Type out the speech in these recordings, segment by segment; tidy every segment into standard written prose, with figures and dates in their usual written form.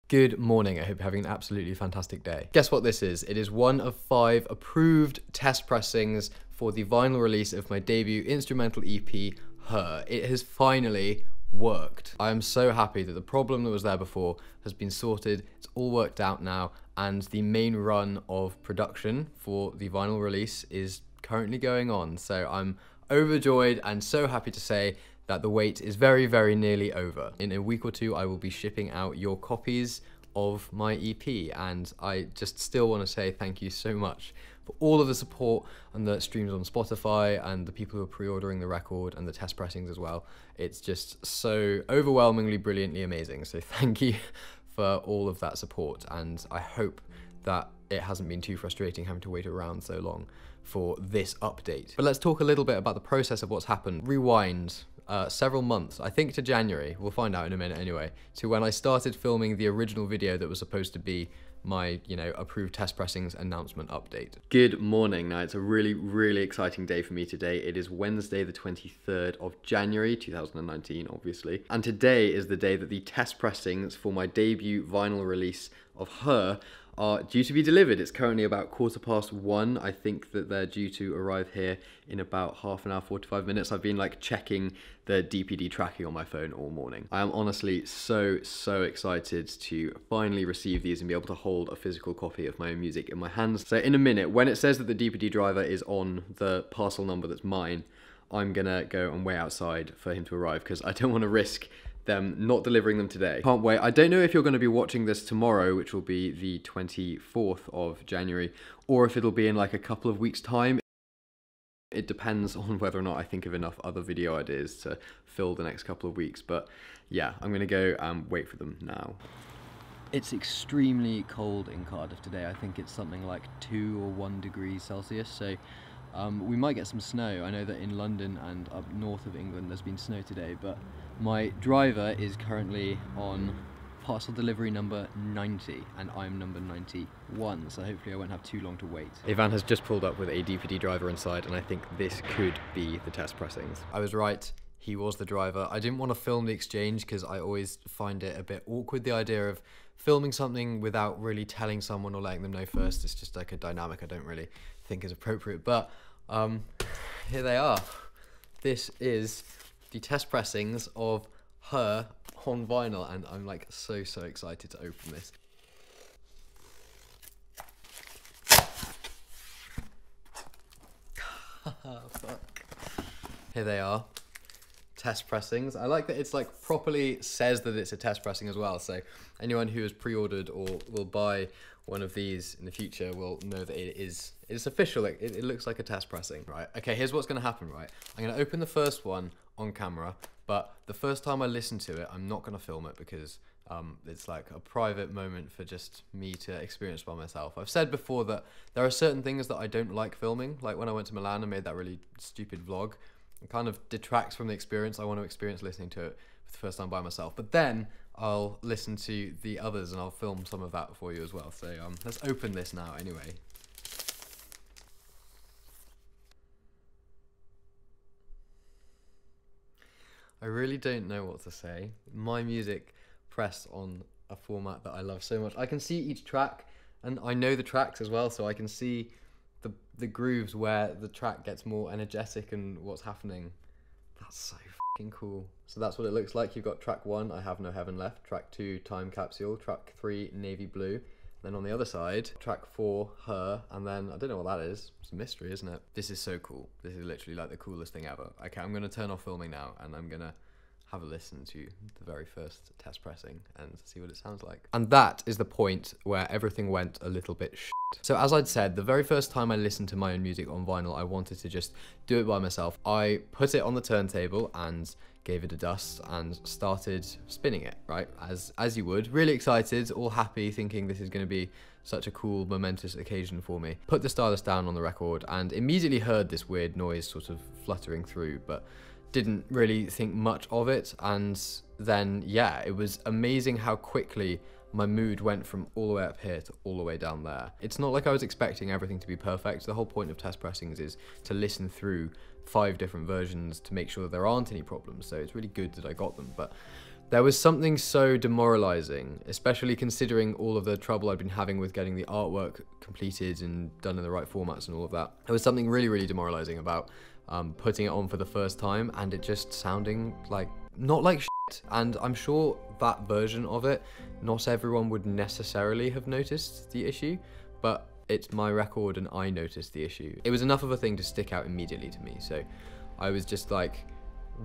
Good morning, I hope you're having an absolutely fantastic day. Guess what this is? It is one of 5 approved test pressings for the vinyl release of my debut instrumental EP, Her. It has finally worked. I am so happy that the problem that was there before has been sorted, it's all worked out now, and the main run of production for the vinyl release is currently going on. So I'm overjoyed and so happy to say that the wait is very, very nearly over. In a week or two, I will be shipping out your copies of my EP, and I just still want to say thank you so much for all of the support and the streams on Spotify and the people who are pre-ordering the record and the test pressings as well. It's just so overwhelmingly, brilliantly amazing. So thank you for all of that support, and I hope that it hasn't been too frustrating having to wait around so long for this update. But let's talk a little bit about the process of what's happened. Rewind several months, I think to January, we'll find out in a minute anyway, to when I started filming the original video that was supposed to be my, approved test pressings announcement update. Good morning. Now, it's a really, really exciting day for me today. It is Wednesday, the 23rd of January, 2019, obviously. And today is the day that the test pressings for my debut vinyl release of Her are due to be delivered. It's currently about 1:15. I think that they're due to arrive here in about half an hour, 45 minutes. I've been checking the DPD tracking on my phone all morning. I am honestly so excited to finally receive these and be able to hold a physical copy of my own music in my hands. So in a minute, when it says that the DPD driver is on the parcel number that's mine, I'm gonna go and wait outside for him to arrive because I don't want to risk them not delivering them today. Can't wait. I don't know if you're going to be watching this tomorrow, which will be the 24th of January, or if it'll be in a couple of weeks' time. It depends on whether or not I think of enough other video ideas to fill the next couple of weeks, but yeah, I'm going to go and wait for them now. It's extremely cold in Cardiff today. I think it's something like 2 or 1 degrees Celsius, so we might get some snow. I know that in London and up north of England there's been snow today, but my driver is currently on parcel delivery number 90 and I'm number 91, so hopefully I won't have too long to wait. A van has just pulled up with a DPD driver inside, and I think this could be the test pressings. I was right, he was the driver. I didn't want to film the exchange because I always find it a bit awkward, the idea of filming something without really telling someone or letting them know first. It's just a dynamic I don't really think is appropriate, but here they are. This is the test pressings of Her on vinyl, and I'm so excited to open this. Fuck. Here they are. Test pressings. I like that it's properly says that it's a test pressing as well, so anyone who has pre-ordered or will buy one of these in the future will know that it's official. It looks like a test pressing, right? Okay, here's what's going to happen, right? I'm going to open the first one on camera, but the first time I listen to it, I'm not going to film it because it's a private moment for just me to experience by myself. I've said before that there are certain things that I don't like filming, like when I went to Milan and made that really stupid vlog. It kind of detracts from the experience I want to experience listening to it for the first time by myself. But then I'll listen to the others and I'll film some of that for you as well. So let's open this now anyway. I really don't know what to say. My music pressed on a format that I love so much. I can see each track and I know the tracks as well, so I can see the grooves where the track gets more energetic and what's happening. That's so fucking cool. So that's what it looks like. You've got track 1, I Have No Heaven Left, track 2, Time Capsule, track 3, Navy Blue. Then on the other side, track 4, Her, and then, I don't know what that is. It's a mystery, isn't it? This is so cool. This is literally the coolest thing ever. Okay, I'm gonna turn off filming now and I'm gonna have a listen to the very first test pressing and see what it sounds like. And that is the point where everything went a little bit shit. So as I'd said, the very first time I listened to my own music on vinyl, I wanted to just do it by myself. I put it on the turntable and gave it a dust and started spinning it, right? As you would. Really excited, all happy, thinking this is going to be such a cool, momentous occasion for me. Put the stylus down on the record and immediately heard this weird noise sort of fluttering through, but didn't really think much of it. And then, yeah, it was amazing how quickly my mood went from all the way up here to all the way down there. It's not like I was expecting everything to be perfect. The whole point of test pressings is to listen through 5 different versions to make sure that there aren't any problems. So it's really good that I got them. But There was something so demoralizing, especially considering all of the trouble I'd been having with getting the artwork completed and done in the right formats and all of that. There was something really, really demoralizing about putting it on for the first time and it just sounding like, not like shit. And I'm sure that version of it, not everyone would necessarily have noticed the issue, but it's my record and I noticed the issue. It was enough of a thing to stick out immediately to me. So I was just like,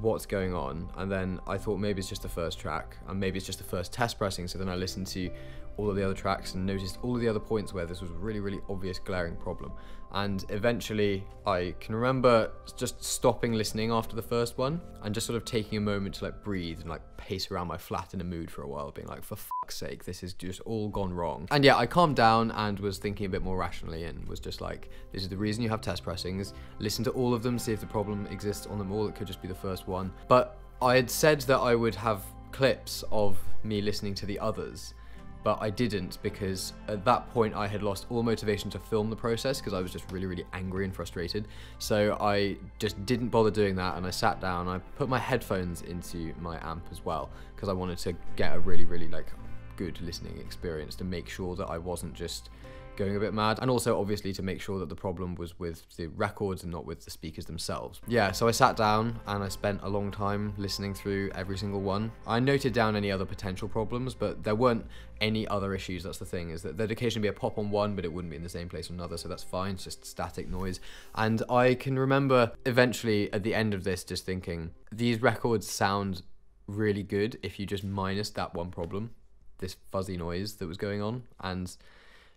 what's going on? And then I thought maybe it's just the first track and maybe it's just the first test pressing. So then I listened to all of the other tracks and noticed all of the other points where this was a really, really obvious glaring problem. And eventually I can remember just stopping listening after the first one and just sort of taking a moment to like breathe and like pace around my flat in a mood for a while, being like, for fuck's sake, this has just all gone wrong. And yeah, I calmed down and was thinking a bit more rationally and was just like, this is the reason you have test pressings. Listen to all of them, see if the problem exists on them all. It could just be the first one. But I had said that I would have clips of me listening to the others, but I didn't, because at that point I had lost all motivation to film the process because I was just really, really angry and frustrated. So I just didn't bother doing that, and I sat down, I put my headphones into my amp as well because I wanted to get a really, really like good listening experience to make sure that I wasn't just going a bit mad, and also obviously to make sure that the problem was with the records and not with the speakers themselves. Yeah, so I sat down and I spent a long time listening through every single one. I noted down any other potential problems, but there weren't any other issues. That's the thing, is that there'd occasionally be a pop on one, but it wouldn't be in the same place on another, so that's fine, it's just static noise. And I can remember eventually at the end of this just thinking, these records sound really good if you just minus that one problem, this fuzzy noise that was going on. And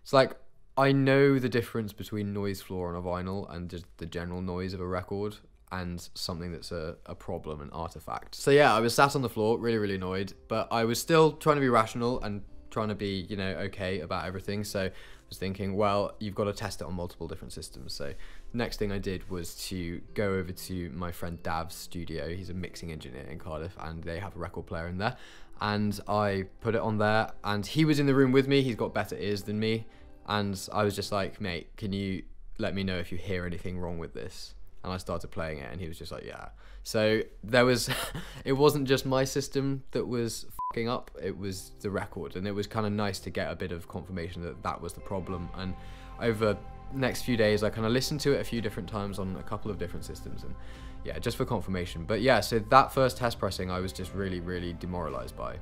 it's like, I know the difference between noise floor on a vinyl and just the general noise of a record and something that's a problem, an artifact. So yeah, I was sat on the floor, really, really annoyed, but I was still trying to be rational and trying to be, you know, okay about everything. So I was thinking, well, you've got to test it on multiple different systems. So next thing I did was to go over to my friend Dav's studio. He's a mixing engineer in Cardiff and they have a record player in there. And I put it on there and he was in the room with me. He's got better ears than me. And I was just like, mate, can you let me know if you hear anything wrong with this? And I started playing it and he was just like, yeah. So there was, it wasn't just my system that was fucking up, it was the record. And it was kind of nice to get a bit of confirmation that that was the problem. And over the next few days, I kind of listened to it a few different times on a couple of different systems. And yeah, just for confirmation. But yeah, so that first test pressing, I was just really, really demoralized by.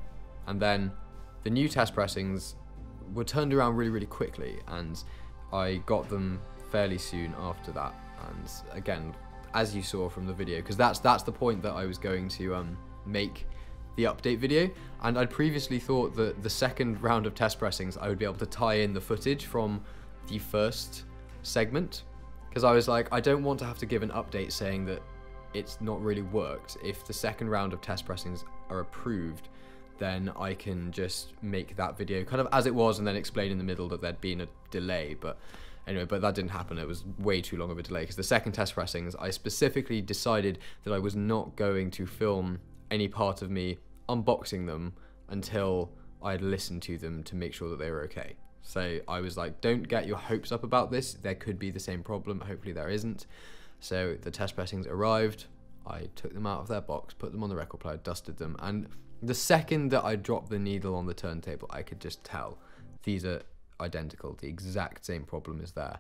And then the new test pressings were turned around really, really quickly, and I got them fairly soon after that. And again, as you saw from the video, because that's the point that I was going to make the update video, and I'd previously thought that the second round of test pressings I would be able to tie in the footage from the first segment, because I was like, I don't want to have to give an update saying that it's not really worked. If the second round of test pressings are approved, then I can just make that video kind of as it was and then explain in the middle that there'd been a delay. But anyway, but that didn't happen. It was way too long of a delay because the second test pressings, I specifically decided that I was not going to film any part of me unboxing them until I'd listened to them to make sure that they were okay. So I was like, don't get your hopes up about this. There could be the same problem. Hopefully there isn't. So the test pressings arrived. I took them out of their box, put them on the record player, dusted them, and the second that I dropped the needle on the turntable, I could just tell these are identical. The exact same problem is there.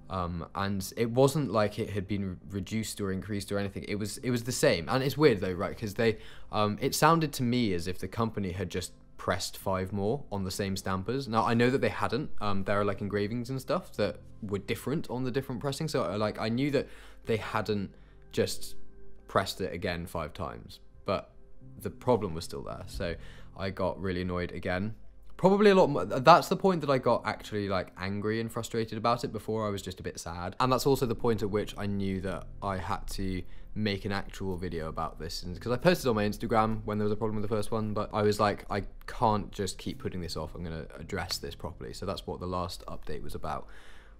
And it wasn't like it had been reduced or increased or anything. It was the same. And it's weird though, right? Because they, it sounded to me as if the company had just pressed 5 more on the same stampers. Now I know that they hadn't. There are like engravings and stuff that were different on the different pressings. So like I knew that they hadn't just pressed it again 5 times, but the problem was still there. So I got really annoyed again. Probably a lot more. That's the point that I got actually like angry and frustrated about it. Before I was just a bit sad. And that's also the point at which I knew that I had to make an actual video about this, because I posted on my Instagram when there was a problem with the first one, but I was like, I can't just keep putting this off. I'm going to address this properly. So that's what the last update was about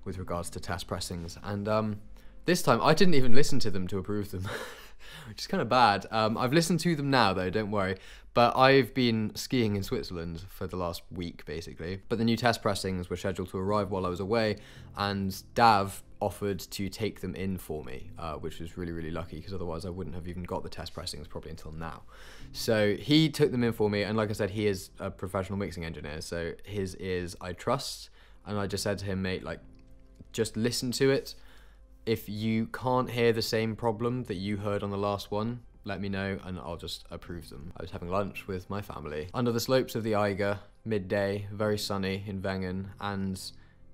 with regards to test pressings. And this time I didn't even listen to them to approve them. Which is kind of bad. I've listened to them now though, don't worry. But I've been skiing in Switzerland for the last week basically. But the new test pressings were scheduled to arrive while I was away, and Dav offered to take them in for me, which was really, really lucky, because otherwise I wouldn't have even got the test pressings probably until now. So he took them in for me, and like I said, he is a professional mixing engineer, so his ears I trust. And I just said to him, mate, like, just listen to it. If you can't hear the same problem that you heard on the last one, let me know and I'll just approve them. I was having lunch with my family under the slopes of the Eiger, midday, very sunny in Wengen, and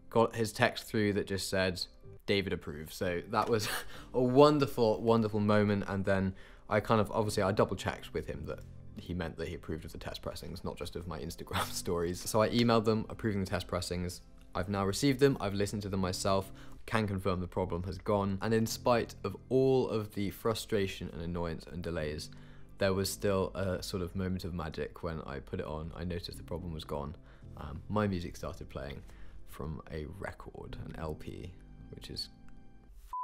got his text through that just said, David approves. So that was a wonderful, wonderful moment. And then I kind of, obviously I double checked with him that he meant that he approved of the test pressings, not just of my Instagram stories. So I emailed them approving the test pressings. I've now received them, I've listened to them myself, can confirm the problem has gone, and in spite of all of the frustration and annoyance and delays, there was still a sort of moment of magic when I put it on. I noticed the problem was gone. My music started playing from a record, an LP, which is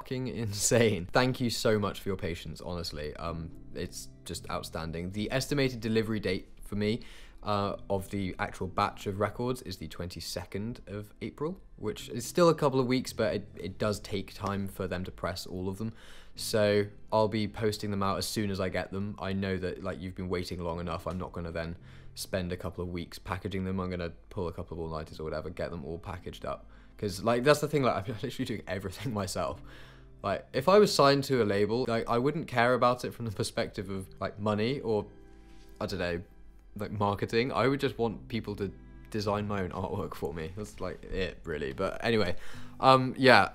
fucking insane. Thank you so much for your patience, honestly. It's just outstanding. The estimated delivery date for me of the actual batch of records is the 22nd of April, which is still a couple of weeks, but it does take time for them to press all of them. So I'll be posting them out as soon as I get them. I know that, like, you've been waiting long enough. I'm not going to then spend a couple of weeks packaging them. I'm going to pull a couple of all-nighters or whatever, get them all packaged up. Because, like, that's the thing, like, I'm literally doing everything myself. Like, if I was signed to a label, like, I wouldn't care about it from the perspective of, like, money or, I don't know, like, marketing. I would just want people to design my own artwork for me. That's, like, it, really. But anyway, yeah,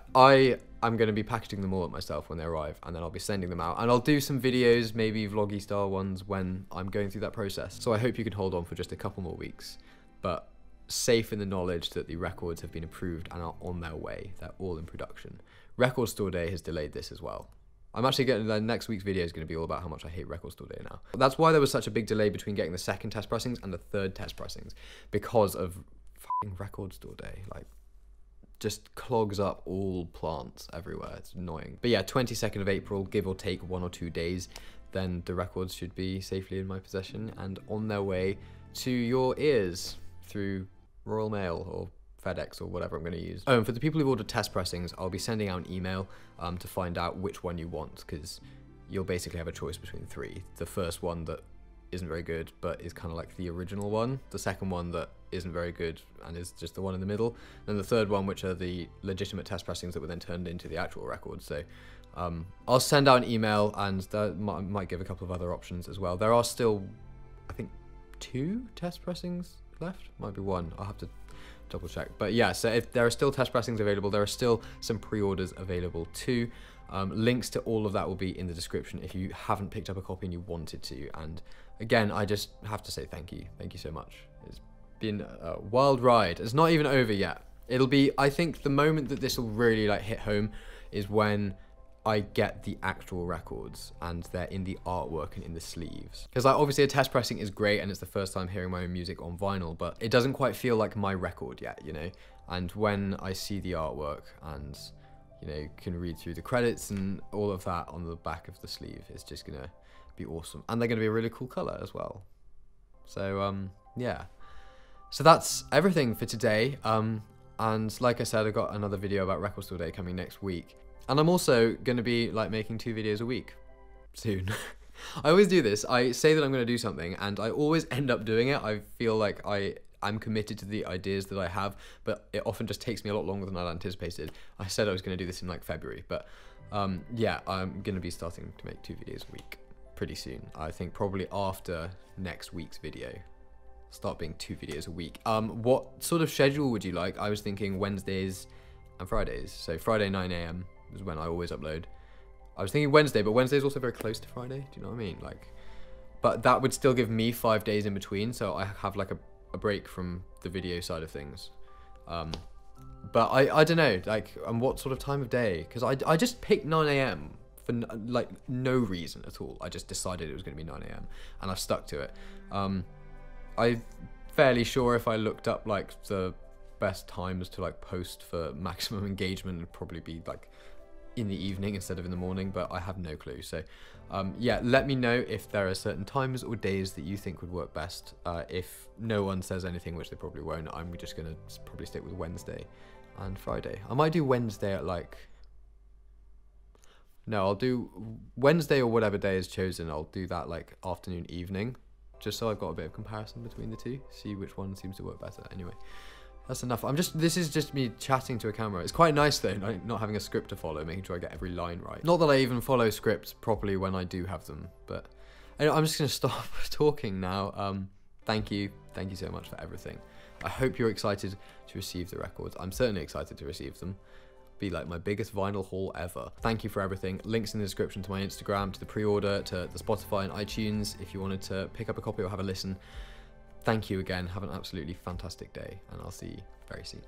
I'm going to be packaging them all up myself when they arrive, and then I'll be sending them out. And I'll do some videos, maybe vloggy style ones, when I'm going through that process. So I hope you can hold on for just a couple more weeks. But safe in the knowledge that the records have been approved and are on their way. They're all in production. Record Store Day has delayed this as well. I'm actually getting, the next week's video is going to be all about how much I hate Record Store Day now. That's why there was such a big delay between getting the second test pressings and the third test pressings, because of fucking Record Store Day. Like, just clogs up all plants everywhere. It's annoying. But yeah, 22nd of April, give or take 1 or 2 days, then the records should be safely in my possession and on their way to your ears through Royal Mail or FedEx or whatever I'm going to use. Oh, and for the people who've ordered test pressings, I'll be sending out an email to find out which one you want, because you'll basically have a choice between 3. The first one that isn't very good but is kind of like the original one, the second one that isn't very good and is just the one in the middle, and the third one, which are the legitimate test pressings that were then turned into the actual record. So I'll send out an email, and that might give a couple of other options as well. There are still, I think, 2 test pressings left, might be 1, I'll have to double check. But yeah, so if there are still test pressings available, there are still some pre-orders available too. Links to all of that will be in the description if you haven't picked up a copy and you wanted to. And again, I just have to say thank you so much. It's been a wild ride. It's not even over yet. It'll be, I think the moment that this will really like hit home is when I get the actual records and they're in the artwork and in the sleeves. Because like, obviously a test pressing is great and it's the first time hearing my own music on vinyl, but it doesn't quite feel like my record yet, you know? And when I see the artwork and, you know, can read through the credits and all of that on the back of the sleeve, it's just gonna be awesome. And they're gonna be a really cool color as well. So, yeah. So that's everything for today. And like I said, I've got another video about Record Store Day coming next week. And I'm also going to be like making 2 videos a week soon. I always do this. I say that I'm going to do something and I always end up doing it. I feel like I'm committed to the ideas that I have, but it often just takes me a lot longer than I'd anticipated. I said I was going to do this in like February, but yeah, I'm going to be starting to make 2 videos a week pretty soon. I think probably after next week's video. Start being 2 videos a week. What sort of schedule would you like? I was thinking Wednesdays and Fridays. So Friday 9 AM is when I always upload. I was thinking Wednesday, but Wednesday is also very close to Friday. Do you know what I mean? Like, but that would still give me 5 days in between, so I have like a break from the video side of things. But I don't know, like, and what sort of time of day? Because I just picked 9 AM for like no reason at all. I just decided it was going to be 9 AM, and I've stuck to it. I'm fairly sure if I looked up like the best times to like post for maximum engagement, it'd probably be like in the evening instead of in the morning, but I have no clue. So yeah, let me know if there are certain times or days that you think would work best. If no one says anything, which they probably won't, I'm just gonna probably stick with Wednesday and Friday. I might do Wednesday at like No, I'll do Wednesday or whatever day is chosen. I'll do that like afternoon, evening, just so I've got a bit of comparison between the two, see which one seems to work better. Anyway, that's enough. This is just me chatting to a camera. It's quite nice though, not having a script to follow, making sure I get every line right. Not that I even follow scripts properly when I do have them, but I'm just gonna stop talking now. Thank you so much for everything. I hope you're excited to receive the records. I'm certainly excited to receive them. Be like my biggest vinyl haul ever. Thank you for everything. Links in the description to my Instagram, to the pre-order, to the Spotify and iTunes if you wanted to pick up a copy or have a listen. Thank you again. Have an absolutely fantastic day, and I'll see you very soon.